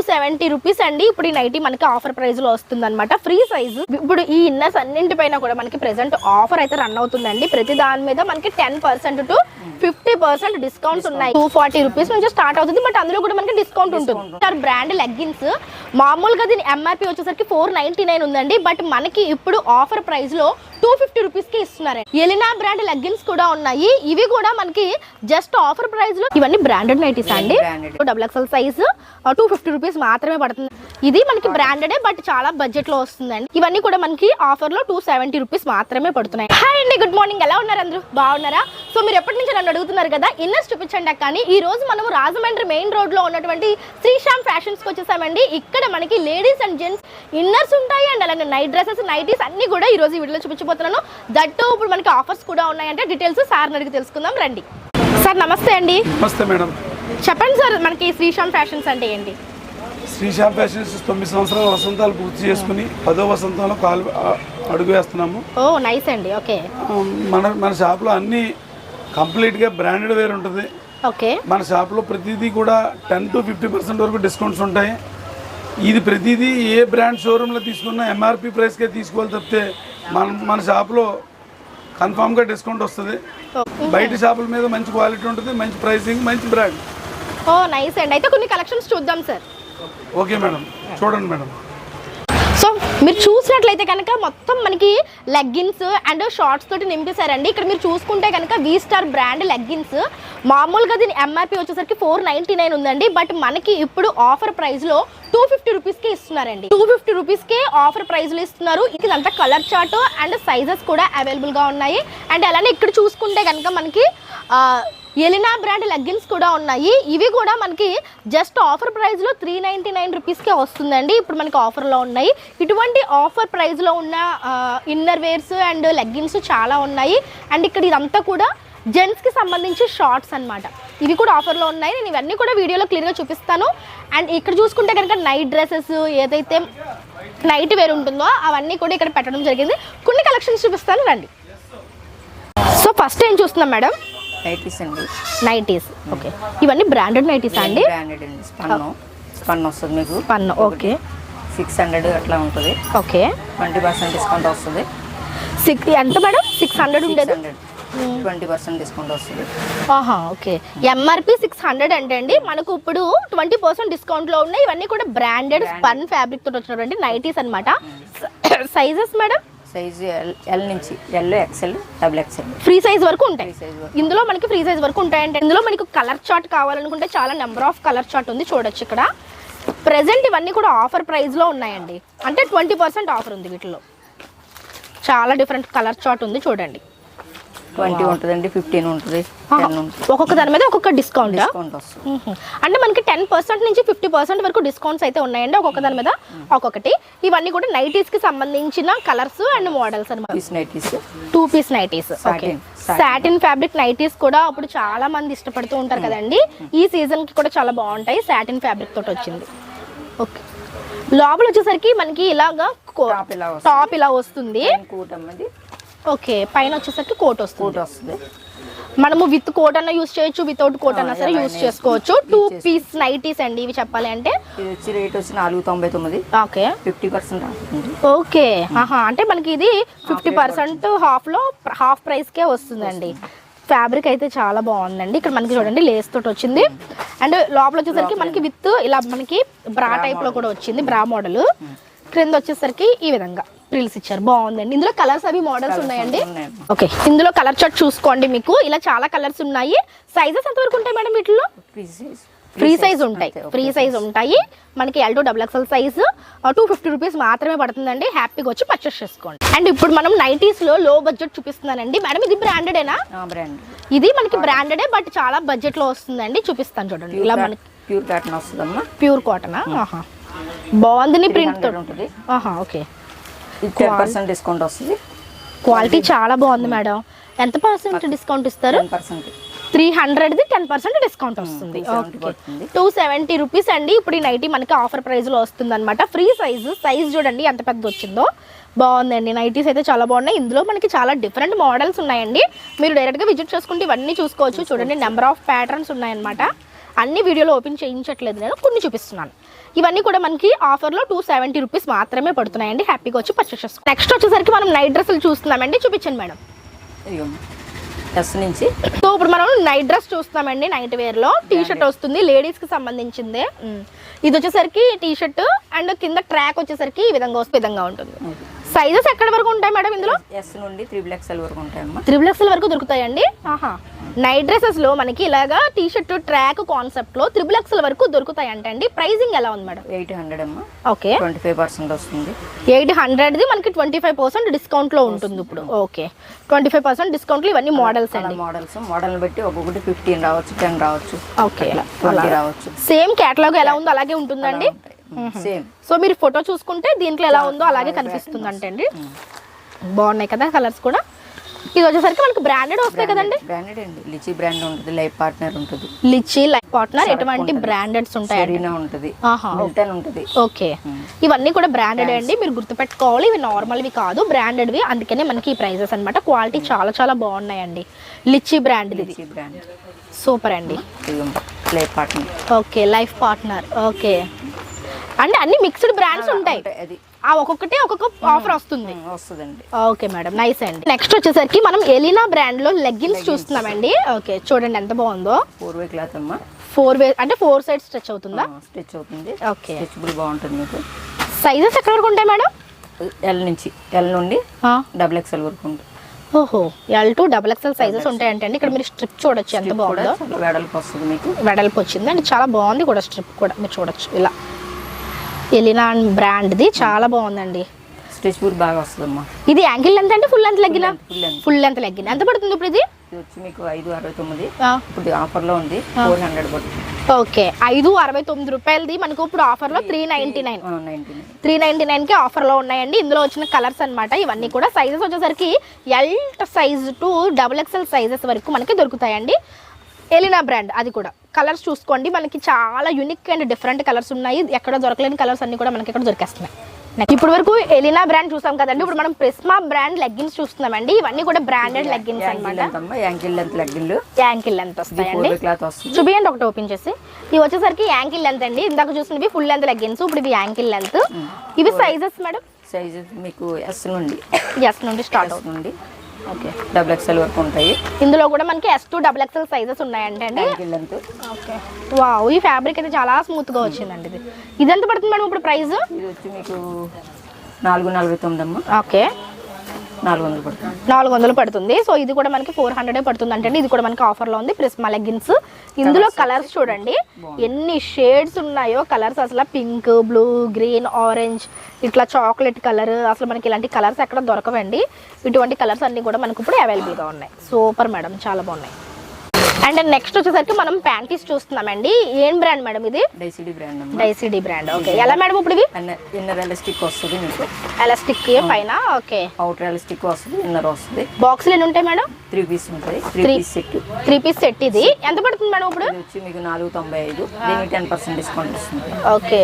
270 rupees అండి. ఇప్పుడు ఈ నైటీ మనకి ఆఫర్ ప్రైస్ లో వస్తుంది అనమాట, ఫ్రీ సైజ్. ఇప్పుడు ఈ ఇన్నర్స్ అన్నింటిపైన కూడా మనకి ప్రెసెంట్ ఆఫర్ అయితే రన్ అవుతుందండి. ప్రతి దాని మీద మనకి 10% టు 50% డిస్కౌంట్స్ ఉన్నాయి. 240 రూపీస్ నుంచి స్టార్ట్ అవుతుంది, బట్ అందులో కూడా మనకి డిస్కౌంట్ ఉంటుంది. బ్రాండ్ లెగ్గిన్స్ మామూలుగా దీని ఎంఆర్పి వచ్చేసరికి 499 ఉందండి, బట్ మనకి ఇప్పుడు ఆఫర్ ప్రైస్ లో 250 రూపీస్ కి ఇస్తున్నారండి. ఎలినా బ్రాండ్ లెగ్గిన్స్ కూడా ఉన్నాయి, ఇవి కూడా మనకి జస్ట్ ఆఫర్ ప్రైస్ లో. ఇవన్నీ బ్రాండెడ్ నైటీస్ అండి, XXL సైజ్ 250 రూపీస్ మాత్రమే పడుతుంది. ఇది మనకి బ్రాండెడే, బట్ చాలా బడ్జెట్ లో వస్తుందండి. ఇవన్నీ కూడా మనకి ఆఫర్ లో 270 రూపీస్ మాత్రమే పడుతున్నాయి. హాయ్ అండి, గుడ్ మార్నింగ్, ఎలా ఉన్నారు అందరూ? బాగున్నారా? సో మీరు ఎప్పటి నుంచి నన్ను అడుగుతున్నారు కదా ఇన్నర్స్ చూపించండి. కానీ ఈ రోజు మనం రాజమండ్రి మెయిన్ రోడ్ లో ఉన్నటువంటి శ్రీశామ్ ఫ్యాషన్స్ కి వచ్చేసామండి. ఇక్కడ మనకి లేడీస్ అండ్ జెంట్స్ ఇన్నర్స్ ఉంటాయి అండ్ అలానే నైట్ డ్రెస్సెస్, నైటీస్ అన్ని కూడా ఈ రోజు ఈ వీడియోలో చూపించబోతున్నాను. దట్టు ఇప్పుడు మనకి ఆఫర్స్ కూడా ఉన్నాయంటే డీటెయిల్స్ సార్ అడిగి తెలుసుకుందాం రండి. సార్ నమస్తే అండి. నమస్తే మేడం, చెప్పండి సార్, మనకి శ్రీశామ్ ఫ్యాషన్స్ అంటే ఏంటి? శ్రీశామ్ ఫ్యాషన్స్ 9 సంవత్సరాల వసంతాలు పూర్తి చేసుకుని 10వ వసంతంలో అడుగు వేస్తున్నాము. ఓ నైస్ అండి. ఓకే, మన షాప్లో అన్ని కంప్లీట్గా బ్రాండెడ్ వేర్ ఉంటుంది. ఓకే, మన షాప్లో ప్రతిదీ కూడా 10 to 50% వరకు డిస్కౌంట్స్ ఉంటాయి. ఇది ప్రతిదీ ఏ బ్రాండ్ షోరూంలో తీసుకున్నా ఎంఆర్పి ప్రైస్కే తీసుకోవాలి తప్పితే మన షాప్లో కన్ఫామ్గా డిస్కౌంట్ వస్తుంది. బయట షాపుల మీద మంచి క్వాలిటీ ఉంటుంది, మంచి ప్రైసింగ్, మంచి బ్రాండ్. ఓ నైస్ అండి. అయితే కొన్ని కలెక్షన్స్ చూద్దాం సార్. ఓకే మేడం, చూడండి మేడం. సో మీరు చూసినట్లయితే కనుక మొత్తం మనకి లెగ్గిన్స్ అండ్ షార్ట్స్ తోటి నింపేశారండి. ఇక్కడ మీరు చూసుకుంటే కనుక వి స్టార్ బ్రాండ్ లెగ్గిన్స్ మామూలుగా దీని ఎంఆర్పి వచ్చేసరికి 499 ఉందండి, బట్ మనకి ఇప్పుడు ఆఫర్ ప్రైస్ లో 250 రూపీస్కి ఇస్తున్నారండి. 250 రూపీస్కే ఆఫర్ ప్రైస్లో ఇస్తున్నారు. ఇదంతా కలర్ చార్ట్ అండ్ సైజెస్ కూడా అవైలబుల్గా ఉన్నాయి. అండ్ అలానే ఇక్కడ చూసుకుంటే కనుక మనకి ఎలినా బ్రాండ్ లెగ్గిన్స్ కూడా ఉన్నాయి. ఇవి కూడా మనకి జస్ట్ ఆఫర్ ప్రైస్లో 399 రూపీస్కే వస్తుందండి. ఇప్పుడు మనకి ఆఫర్లో ఉన్నాయి. ఇటువంటి ఆఫర్ ప్రైస్లో ఉన్న ఇన్నర్ వేర్స్ అండ్ లెగ్గిన్స్ చాలా ఉన్నాయి. అండ్ ఇక్కడ ఇదంతా కూడా జెంట్స్కి సంబంధించి షార్ట్స్ అనమాట. ఇవి కూడా ఆఫర్లో ఉన్నాయి. నేను ఇవన్నీ కూడా వీడియోలో క్లియర్గా చూపిస్తాను. అండ్ ఇక్కడ చూసుకుంటే కనుక నైట్ డ్రెస్సెస్ ఏదైతే నైట్ వేర్ ఉంటుందో అవన్నీ కూడా ఇక్కడ పెట్టడం జరిగింది. కొన్ని కలెక్షన్స్ చూపిస్తాను రండి. సో ఫస్ట్ ఏం చూస్తున్నాం మేడం? నైటీస్ అండి. Nighties, okay. ఇవన్నీ బ్రాండెడ్ నైటీస్ అండి? బ్రాండెడ్ అండి. స్పన్ వస్తుంది మీకు. Spun, okay. 600 అట్లా ఉంటుంది. ఓకే, 20% డిస్కౌంట్ వస్తుంది. ఎంత మేడం? 600 ఉండేది, 20% డిస్కౌంట్ వస్తుంది. ఆహా, ఓకే. ఎంఆర్పి 600 అంటే అండి మనకు ఇప్పుడు 20% డిస్కౌంట్లో ఉన్నాయి. ఇవన్నీ కూడా బ్రాండెడ్ స్పన్ ఫ్యాబ్రిక్ తోటి వచ్చినటువంటి నైటీస్ అనమాట. Sizes madam? సైజ్ ఎల్ నుంచి L, XL, XXL free size వరకు ఉంటాయి. ఇందులో మనకి ఫ్రీ సైజ్ వరకు ఉంటాయంటే ఇందులో మనకి కలర్ చార్ట్ కావాలనుకుంటే చాలా నెంబర్ ఆఫ్ కలర్ చార్ట్ ఉంది, చూడొచ్చు. ఇక్కడ ప్రెసెంట్ ఇవన్నీ కూడా ఆఫర్ ప్రైస్లో ఉన్నాయండి, అంటే 20% ఆఫర్ ఉంది. వీటిలో చాలా డిఫరెంట్ కలర్ చార్ట్ ఉంది, చూడండి. 20 ఉంటుందండి, 15 ఉంటుంది, 10 ఉంటుంది. ఒక్కొక్క దాని మీద ఒక్కొక్క డిస్కౌంట్ వస్తుంది. అంటే మనకి 10% నుంచి 50% వరకు డిస్కౌంట్స్ అయితే ఉన్నాయండి, ఒక్కొక్క దాని మీద ఒక్కొక్కటి. ఇవన్నీ కూడా నైటీస్ కి సంబంధించిన కలర్స్ అండ్ మోడల్స్ అనమాట. 2 piece nighties, satin fabric nighties కూడా ఇప్పుడు చాలా మంది ఇష్టపడుతూ ఉంటారు కదండి. ఈ సీజన్ కి కూడా చాలా బాగుంటాయి. సాటిన్ ఫ్యాబ్రిక్ తోటి వచ్చింది. ఓకే, లోపల వచ్చేసరికి మనకి ఇలాగా టాప్ ఇలా వస్తుంది. ఓకే, పైన వచ్చేసరికి కోట్ వస్తుంది. మనము విత్ కోట్ అన్న యూస్ చేయొచ్చు, వితౌట్ కోట్ అన్నా సరే యూస్ చేసుకోవచ్చు. 2 పీస్ నైటీస్ అండి ఇవి చెప్పాలి అంటే. రేట్ వచ్చి 499. Okay, 50% okay. అంటే మనకి ఇది 50% హాఫ్ ప్రైస్కే వస్తుందండి. ఫ్యాబ్రిక్ అయితే చాలా బాగుందండి. ఇక్కడ మనకి చూడండి లేస్ తోటి వచ్చింది. అండ్ లోపల వచ్చేసరికి మనకి విత్ ఇలా మనకి బ్రా టైప్ లో కూడా వచ్చింది, బ్రా మోడల్. క్రింద వచ్చేసరికి ఈ విధంగా ప్రిల్స్ ఇచ్చారు, బాగుందండి. ఇందులో కలర్స్ అవి మోడల్స్ ఉన్నాయండి. ఓకే, ఇందులో కలర్ చార్ట్ చూసుకోండి. మీకు ఇలా చాలా కలర్స్ ఉన్నాయి. సైజెస్ ఎంత వరకు ఉంటాయి మేడం వీటిలో? ఫ్రీ సైజ్ ఉంటాయి. ఫ్రీ సైజ్ ఉంటాయి మనకి. L to XXL size 250 rupees మాత్రమే పడుతుందండి. హ్యాపీగా వచ్చి పర్చేస్ చేసుకోండి. అండ్ ఇప్పుడు మనం నైటీస్ లో లో బడ్జెట్ చూపిస్తున్నానండి మేడం. ఇది బ్రాండెడేనా? ఇది మనకి బ్రాండెడే, బట్ చాలా బడ్జెట్ లో వస్తుందండి. చూపిస్తాను చూడండి. ఇలా మనకి ప్యూర్ కాటన్ వస్తుందమ్మా. ప్యూర్ కాటనా? బాగుంది. ప్రింట్ తోటి ఉంటుంది. ఓకే, 10% డిస్కౌంట్ వస్తుంది. క్వాలిటీ చాలా బాగుంది మేడం. ఎంత పర్సెంట్ డిస్కౌంట్ ఇస్తారు? 300ది 10% డిస్కౌంట్ వస్తుంది. 270 రూపీస్ అండి. ఇప్పుడు ఈ నైటీ మనకి ఆఫర్ ప్రైస్ లో వస్తుంది అనమాట. ఫ్రీ సైజ్ చూడండి ఎంత పెద్ద వచ్చిందో, బాగుందండి. నైటీస్ అయితే చాలా బాగున్నాయి. ఇందులో మనకి చాలా డిఫరెంట్ మోడల్స్ ఉన్నాయండి. మీరు డైరెక్ట్ గా విజిట్ చేసుకుంటే ఇవన్నీ చూసుకోవచ్చు. చూడండి, నెంబర్ ఆఫ్ ప్యాటర్న్స్ ఉన్నాయన్నమాట. అన్ని వీడియోలో ఓపెన్ చేయించట్లేదు, నేను కొన్ని చూపిస్తున్నాను. ఇవన్నీ కూడా మనకి ఆఫర్లో 270 రూపీస్ మాత్రమే పడుతున్నాయండి. హ్యాపీగా వచ్చి పర్చేస్ చేసుకోండి. నెక్స్ట్ వచ్చేసరికి మనం నైట్ డ్రెస్సులు చూస్తున్నామండి. చూపించండి మేడం. ఎస్ నుంచి సో ఇప్పుడు మనం నైట్ డ్రెస్ చూస్తున్నామండి. నైట్ వేర్ లో టీ షర్ట్ వస్తుంది, లేడీస్ కి సంబంధించిందే. ఇది వచ్చేసరికి టీ షర్ట్ అండ్ కింద ట్రాక్ వచ్చేసరికి ఈ విధంగా ఉంటుంది. సైజెస్ ఎక్కడ వరకు ఉంటాయి మేడం ఇందులో? ఎస్ నుండి 3XL వరకు ఉంటాయమ్మా. 3XL వరకు దొరుకుతాయండి. నైట్ డ్రెస్సెస్ లో మనకి ఇలాగా టీ షర్ట్ ట్రాక్ కాన్సెప్ట్ లో 3XL వరకు దొరుకుతాయి అండి. ప్రైసింగ్ ఎలా ఉంది మేడం? 800 అమ్మా. ఓకే, 25% వస్తుంది. 800ది మనకి 25% డిస్కౌంట్ లో ఉంటుంది ఇప్పుడు. ఓకే, 25% డిస్కౌంట్ లో ఇవన్నీ మోడల్స్ అండి. మోడల్ బట్టి ఒక్కొక్కటి 15 రావచ్చు, 10 రావచ్చు, ఓకే 20 రావచ్చు. సేమ్ కేటలాగ్ ఎలా ఉందో అలాగే ఉంటుందండి. సేమ్. సో మీరు ఫోటో చూసుకుంటే దీంట్లో ఎలా ఉందో అలాగే కనిపిస్తుంది అండి. బాగున్నాయి కదా కలర్స్ కూడా. ఇది వచ్చేసరికి మనకి బ్రాండెడ్ వస్తాయి కదండి. బ్రాండెడ్ అండి. లిచి బ్రాండ్ ఉంటుంది, లైఫ్ పార్ట్నర్ ఉంటుంది. లిచి, లైఫ్ పార్ట్నర్ ఎటువంటి బ్రాండెడ్స్ ఉంటాయి? సెరీనా ఉంటుంది, మిల్టన్ ఉంటుంది. ఓకే, ఇవన్నీ కూడా బ్రాండెడ్ అండి. మీరు గుర్తుపెట్టుకోవాలి, ఇవి నార్మల్వి కాదు, బ్రాండెడ్వి. అందుకనే మనకి ఈ ప్రైజెస్ అన్నమాట. క్వాలిటీ చాలా చాలా బాగున్నాయండి. లిచి బ్రాండ్, ఇది బ్రాండ్ సూపర్ అండి. Life partner. Okay, life partner. Okay, అంటే అన్ని మిక్స్డ్ బ్రాండ్స్ ఉంటాయి. అది ఒక్కొక్కటి ఒక్కొక్క ఆఫర్ వస్తుందండి. ఓకే మేడం, నైస్ అండి. నెక్స్ట్ వచ్చేసరికి మనం ఎలినా బ్రాండ్ లో లెగ్గిన్స్ చూస్తున్నామండి. ఓకే, చూడండి ఎంత బాగుందో. 4-way క్లాత్ అమ్మా. 4-way అంటే 4 సైడ్ స్ట్రెచ్ అవుతుందా? స్ట్రెచ్ అవుతుంది. ఓకే, స్ట్రెచబుల్ బాగుంటుంది మీకు. సైజెస్ ఎక్కడ వరకు ఉంటాయి మేడం? ఎల్ నుండి XXL వరకు ఉంటుంది. ఓహో, L to XXL సైజెస్ ఉంటాయంటే ఇక్కడ మీరు స్ట్రిప్ చూడొచ్చు ఎంత బాగుందో. వెడల్పు వస్తుంది మీకు. వెడల్పు వచ్చింది అండి, చాలా బాగుంది కూడా. స్ట్రిప్ కూడా మీరు చూడొచ్చు ఇలా. ఎలినా బ్రాండ్ది చాలా బాగుందండి. స్ట్రెచబుల్ బాగా వస్తుందమ్మా. ఇది యాంకిల్ లెంత్ అంటే ఫుల్ లెంత్ లెగ్గిన? ఫుల్ లెంత్ లెగ్గిన. ఎంత పడుతుంది ఇప్పుడు ఇది? వచ్చి మీకు 569. ఇప్పుడు ఆఫర్ లో ఉంది 400 పడుతుంది. ఓకే, 569 రూపాయలది మనకు ఇప్పుడు ఆఫర్ లో 399 కి ఆఫర్ లో ఉన్నాయండి. ఇందులో వచ్చిన కలర్స్ అన్నమాట ఇవన్నీ కూడా. సైజెస్ వచ్చేసరికి L size to XXL sizes వరకు మనకి దొరుకుతాయండి. ఎలినా బ్రాండ్, అది కూడా. కలర్స్ చూసుకోండి, మనకి చాలా యూనిక్ అండ్ డిఫరెంట్ కలర్స్ ఉన్నాయి. ఎక్కడ దొరకలేని కలర్స్ అన్ని కూడా మనకి ఇక్కడ దొరికేస్తున్నాయి. ఇప్పుడు వరకు ఎలినా బ్రాండ్ చూసాం కదండి. ఇప్పుడు మనం ప్రిస్మా బ్రాండ్ లెగ్గిన్స్ చూస్తున్నామండి. ఇవన్నీ కూడా బ్రాండెడ్ లెగ్గిన్స్ అన్నమాట. యాంకిల్ లెంత్ లెగ్గిన్లు. యాంకిల్ లెంత్ వస్తాయండి. చూపియండి ఒకటి ఓపెన్ చేసి. ఇవి వచ్చేసరికి యాంకిల్ లెంత్ అండి. ఇందాక చూసినవి ఫుల్ లెంత్ లెగ్గిన్స్, ఇప్పుడు ఇవి యాంకిల్ లెంత్. ఇవి సైజెస్ మేడం? సైజెస్ మీకు ఎస్ నుండి స్టార్ట్ అవుతుంది. ఓకే, XXL వరకు ఉంటాయి. ఇందులో కూడా మనకి S to XXL సైజెస్ ఉన్నాయంటే అండి. ఓకే, వావ్, ఈ ఫ్యాబ్రిక్ అయితే చాలా స్మూత్ గా వచ్చిందండి. ఇది ఎంత పడుతుంది మేడం ఇప్పుడు ప్రైస్? ఇది వచ్చి మీకు 449 అమ్మా. ఓకే, 400 పడుతుంది. 400 పడుతుంది. సో ఇది కూడా మనకి 400 పడుతుంది అంటే. ఇది కూడా మనకి ఆఫర్ లో ఉంది, ప్రిస్మా లెగ్గిన్స్. ఇందులో కలర్స్ చూడండి ఎన్ని షేడ్స్ ఉన్నాయో. కలర్స్ అసలు పింక్, బ్లూ, గ్రీన్, ఆరెంజ్, ఇట్లా చాక్లెట్ కలర్. అసలు మనకి ఇలాంటి కలర్స్ ఎక్కడ దొరకవండి. ఇటువంటి కలర్స్ అన్ని కూడా మనకు ఇప్పుడు అవైలబుల్ గా ఉన్నాయి. సూపర్ మేడం, చాలా బాగున్నాయి. అండ్ నెక్స్ట్ వచ్చేసరికి మనం ప్యాంటీస్ చూస్తున్నామండి. ఏం బ్రాండ్ మేడం ఇది? డైసిడీ బ్రాండ్. డైసిడీ బ్రాండ్. ఓకే, ఎలా మేడం ఇప్పుడు ఇవి? ఇన్నర్ ఎలాస్టిక్ వస్తుంది మీకు. ఎలాస్టిక్ పైన. ఓకే, అవుటర్ ఎలాస్టిక్ వస్తుంది, ఇన్నర్ వస్తుంది. బాక్స్లు ఎన్ని ఉంటాయి మేడం? 3 పీస్ ఉంటాయి. 3 పీస్ సెట్. ఇది ఎంత పడుతుంది మేడం ఇప్పుడు? వచ్చి మీకు 495. దీనికి 10% డిస్కౌంట్ వస్తుంది. ఓకే,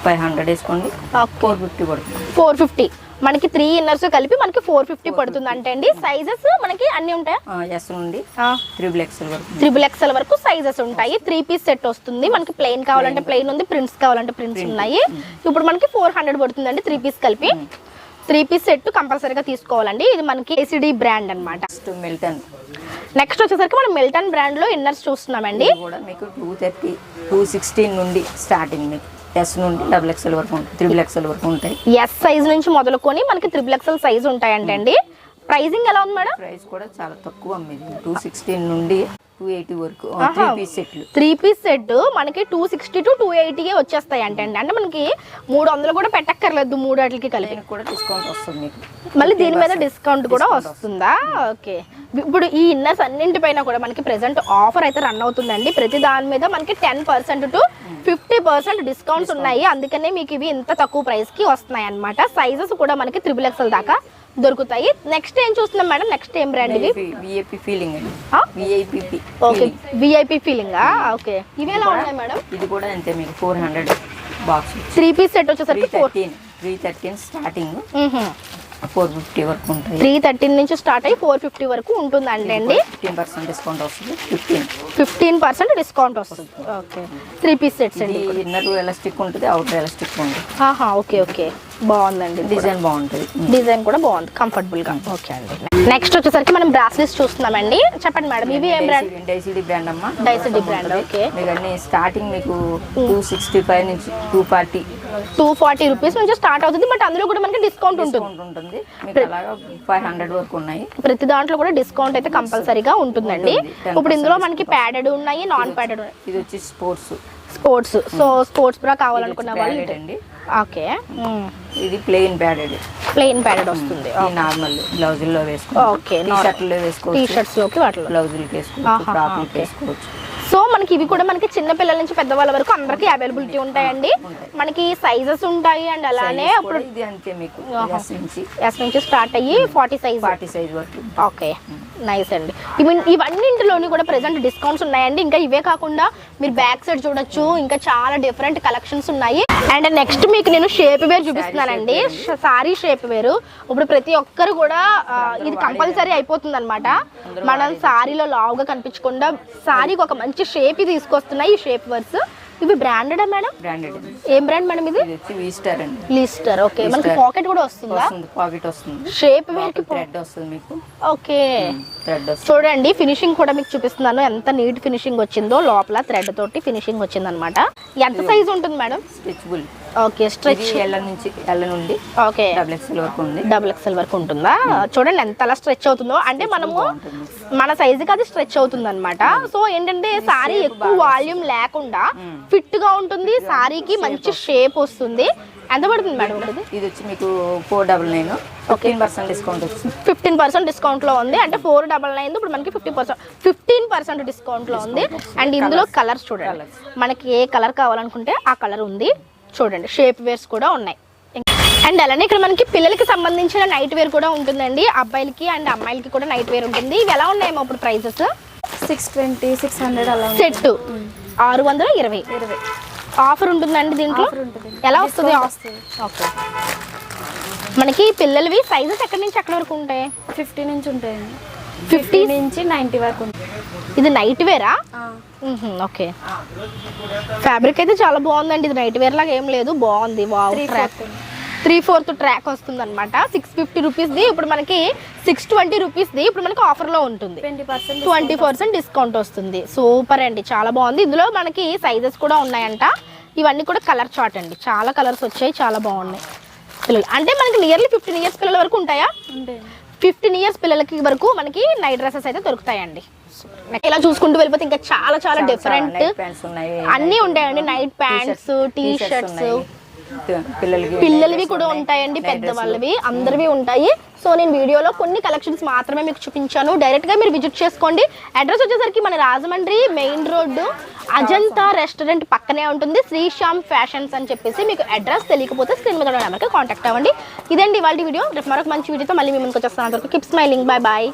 500 వేసుకోండి. 450 పడుతుంది. 450 మనకి 3 ఇన్నర్స్ కలిపి మనకి 450 పడుతుంది అంటే అండి. సైజెస్ మనకి అన్ని ఉంటాయి. ఎస్ నుండి XXL వరకు సైజెస్ ఉంటాయి. 3 పీస్ సెట్ వస్తుంది. మనకి ప్లెయిన్ కావాలంటే ప్లెయిన్ ఉంది, ప్రింట్స్ కావాలంటే ప్రింట్స్ ఉన్నాయి. ఇప్పుడు మనకి 400 పడుతుంది అండి 3 పీస్ కలిపి. 3 పీస్ సెట్ కంపల్సరీగా తీసుకోవాలండి. ఇది మనకి ఏసీడీ బ్రాండ్ అన్నమాట. నెక్స్ట్ వచ్చేసరికి మనం మిల్టన్ బ్రాండ్ లో ఇన్నర్స్ చూస్తున్నామండి. మీకు 230, 216 నుండి స్టార్టింగ్. మీకు ఎస్ నుండి XXL వరకు ఉంటాయి, XXL వరకు ఉంటాయి. ఎస్ సైజ్ నుంచి మొదలుకొని మనకి XXL సైజ్ ఉంటాయంటండి. ప్రైసింగ్ ఎలా ఉంది మేడం? ప్రైస్ కూడా చాలా తక్కువ అమ్మేది. 216 నుండి 280 వరకు 3 పీస్ సెట్ మనకి 260 to 280 వచ్చేస్తాయి అంటే అంటే మనకి 300 కూడా పెట్టక్కర్లేదు. 3 వాటికి కలిపి కూడా డిస్కౌంట్ వస్తుంది మీకు. మళ్ళీ దీని మీద డిస్కౌంట్ కూడా వస్తుందా? ఓకే, ఇప్పుడు ఈ ఇన్నర్స్ అన్నింటిపైన కూడా మనకి ప్రెసెంట్ ఆఫర్ అయితే రన్ అవుతుందండి. ప్రతి దాని మీద మనకి 10% to 50% డిస్కౌంట్స్ ఉన్నాయి. అందుకనే మీకు ఇవి ఇంత తక్కువ ప్రైస్ కి వస్తున్నాయి అన్నమాట. సైజెస్ కూడా మనకి XXL దాకా దొరుకుతాయి. నెక్స్ట్ ఏం చూస్తున్నాం మేడం? నెక్స్ట్ ఏం బ్రాండ్ ఇది? VIP feeling. Okay, VIP feeling. Okay, ఇవి ఎలా ఉన్నాయి మేడం? ఇది కూడా అంతే మీకు 400 బాక్స్. 3 పీస్ సెట్ వచ్చేసరికి 313 స్టార్టింగ్. 450 వరకు ఉంటాయి. 313 నుంచి స్టార్ట్ అయ్యి 450 వరకు ఉంటుందండి అండి. 15% డిస్కౌంట్ వస్తుంది. 15% డిస్కౌంట్ వస్తుంది. ఓకే 3 పీస్ సెట్స్ అండి. ఇది ఇన్నర్ ఎలాస్టిక్ ఉంటుంది, అవుటర్ ఎలాస్టిక్ ఉంటుంది. ఆహా ఓకే ఓకే బాగుందండి. డిజైన్ బాగుంటుంది. డిజైన్ కూడా బాగుంది కంఫర్టబుల్ గా. ఓకే అండి. నెక్స్ట్ వచ్చేసరికి మనం బ్రాస్లెట్స్ చూస్తున్నామండి. చెప్పండి మేడం ఇవి ఏం బ్రాండ్? డైసిడి బ్రాండ్ అమ్మా. డైసిడి బ్రాండ్. ఓకే మీకు అన్ని స్టార్టింగ్ మీకు 265 నుంచి 240 రూపీస్ నుంచి స్టార్ట్ అవుతుంది. బట్ అందులో కూడా మనకి డిస్కౌంట్ ఉంటుంది. మీకు అలాగా 500 వరకు ఉన్నాయి. ప్రతి దాంట్లో కూడా డిస్కౌంట్ అయితే కంపల్సరీగా ఉంటుందండి. ఇప్పుడు ఇందులో మనకి ప్యాడెడ్ ఉన్నాయి, నాన్ ప్యాడెడ్. ఇది వచ్చి స్పోర్ట్స్. సో స్పోర్ట్స్ బ్రా కావాలనుకున్న వాళ్ళు అండి. ఓకే ఇది ప్లెయిన్ ప్యాడెడ్ వస్తుంది. నార్మల్ బ్లౌజుల్లో వేసుకోవచ్చు. ఓకే షర్ట్లో వేసుకోవచ్చు. టీ షర్ట్స్ లోకి వాటిలో బ్లౌజులకి వేసుకోవచ్చు, ఫ్రాక్లకి వేసుకోవచ్చు. సో మనకి ఇవి కూడా మనకి చిన్న పిల్లల నుంచి పెద్దవాళ్ళ వరకు అందరికి అవైలబిలిటీ ఉంటాయండి. మనకి సైజెస్ ఉంటాయి అండ్ అలానే ఇప్పుడు ఇది అంతే మీకు ఎస్ నుంచి స్టార్ట్ అయ్యి 40 సైజ్ వరకు. ఓకే నైస్ అండి. ఇవన్నింటిలోని కూడా ప్రెసెంట్ డిస్కౌంట్స్ ఉన్నాయండి. ఇంకా ఇవే కాకుండా మీరు బ్యాక్ సైడ్ చూడొచ్చు, ఇంకా చాలా డిఫరెంట్ కలెక్షన్స్ ఉన్నాయి. అండ్ నెక్స్ట్ మీకు నేను షేప్ వేర్ చూపిస్తున్నానండి. సారీ షేప్ వేరు ఇప్పుడు ప్రతి ఒక్కరు కూడా ఇది కంపల్సరీ అయిపోతుంది అనమాట. మనం సారీలో లావుగా కనిపించకుండా సారీకి ఒక మంచి షేప్ తీసుకొస్తున్నాయి ఈ షేప్ వర్స్. ఇవి బ్రాండెడా మేడం? బ్రాండెడ్. ఏం బ్రాండ్ మేడం ఇది? లీస్టర్ అండి. లీస్టర్. ఓకే మనకి పాకెట్ కూడా వస్తుందా? పాకెట్ వస్తుంది. షేప్ వేర్ కి థ్రెడ్ వస్తుంది మీకు. ఓకే థ్రెడ్ వస్తుంది. చూడండి ఫినిషింగ్ కూడా మీకు చూపిస్తున్నాను ఎంత నీట్ ఫినిషింగ్ వచ్చిందో. లోపల థ్రెడ్ తోటి ఫినిషింగ్ వచ్చింది అనమాట. ఎంత సైజ్ ఉంటుంది madam? Stretchable. Okay stretch L నుండి ఓకే XXL వరకు ఉంది. XXL వరకు ఉంటుందా? చూడండి ఎంత అలా స్ట్రెచ్ అవుతుందో. అంటే మనము మన సైజుకి అది స్ట్రెచ్ అవుతుంది అనమాట. సో ఏంటంటే సారీ ఎక్కువ వాల్యూమ్ లేకుండా ఫిట్ గా ఉంటుంది. సారీకి మంచి షేప్ వస్తుంది. ఎంత పడుతుంది మేడం ఇది వచ్చి మీకు 499. 15% డిస్కౌంట్ వచ్చింది. 15% డిస్కౌంట్ లో ఉంది. అంటే 499 ఇప్పుడు మనకి 15% డిస్కౌంట్ లో ఉంది. అండ్ ఇందులో కలర్స్ చూడండి, మనకి ఏ కలర్ కావాలనుకుంటే ఆ కలర్ ఉంది. చూడండి షేప్ వేర్స్ కూడా ఉన్నాయి. అండ్ అలానే ఇక్కడ మనకి పిల్లలకి సంబంధించిన నైట్ వేర్ కూడా ఉంటుందండి. అబ్బాయిలకి అండ్ అమ్మాయిలకి కూడా నైట్ వేర్ ఉంటుంది. ఇవి ఎలా ఉన్నాయేమో ఇప్పుడు ప్రైసెస్? 620, 600 అలా సెట్ 620 ఆఫర్ ఉంటుందండి దీంట్లో. ఎలా వస్తుంది? ఓకే మనకి పిల్లలవి సైజెస్ ఎక్కడి నుంచి ఎక్కడి వరకు ఉంటాయి? 50 నుంచి ఉంటాయండి. 50 నుంచి 90 వరకు ఉంటాయి. ఇది నైట్ వేరా? ఓకే ఫ్యాబ్రిక్ అయితే చాలా బాగుందండి. ఇది నైట్ వేర్ లాగా ఏం లేదు, బాగుంది. వావ్ ట్రాక్ 3/4 ట్రాక్ వస్తుంది అనమాట. 650 రూపీస్ది ఇప్పుడు మనకి 620 రూపీస్ది ఇప్పుడు మనకి ఆఫర్లో ఉంటుంది. 20% డిస్కౌంట్ వస్తుంది. సూపర్ అండి, చాలా బాగుంది. ఇందులో మనకి సైజెస్ కూడా ఉన్నాయంట. ఇవన్నీ కూడా కలర్ చార్ట్ అండి. చాలా కలర్స్ వచ్చాయి, చాలా బాగున్నాయి. పిల్లలు అంటే మనకి నియర్లీ 15 ఇయర్స్ పిల్లల వరకు ఉంటాయా? 15 ఇయర్స్ పిల్లలకి వరకు మనకి నైట్ డ్రెస్సెస్ అయితే దొరుకుతాయండి. ఇలా చూసుకుంటూ వెళ్ళిపోతే ఇంకా చాలా చాలా డిఫరెంట్ అన్నీ ఉంటాయండి. నైట్ ప్యాంట్స్, టీ షర్ట్స్, పిల్లలవి కూడా ఉంటాయండి, పెద్దవాళ్ళవి అందరివి ఉంటాయి. సో నేను వీడియోలో కొన్ని కలెక్షన్స్ మాత్రమే మీకు చూపించాను. డైరెక్ట్గా మీరు విజిట్ చేసుకోండి. అడ్రస్ వచ్చేసరికి మన Rajahmundry main road Ajanta restaurant పక్కనే ఉంటుంది. శ్రీశ్యామ్ ఫ్యాషన్స్ అని చెప్పేసి. మీకు అడ్రస్ తెలియకపోతే స్క్రీన్ మీద నెంబర్కి కాంటాక్ట్ అవ్వండి. ఇదండి ఇవాళ వీడియో. రేపు మరొక మంచి వీడియోతో మళ్ళీ మీ ముందుకు వచ్చేస్తాను. Keep smiling. Bye bye.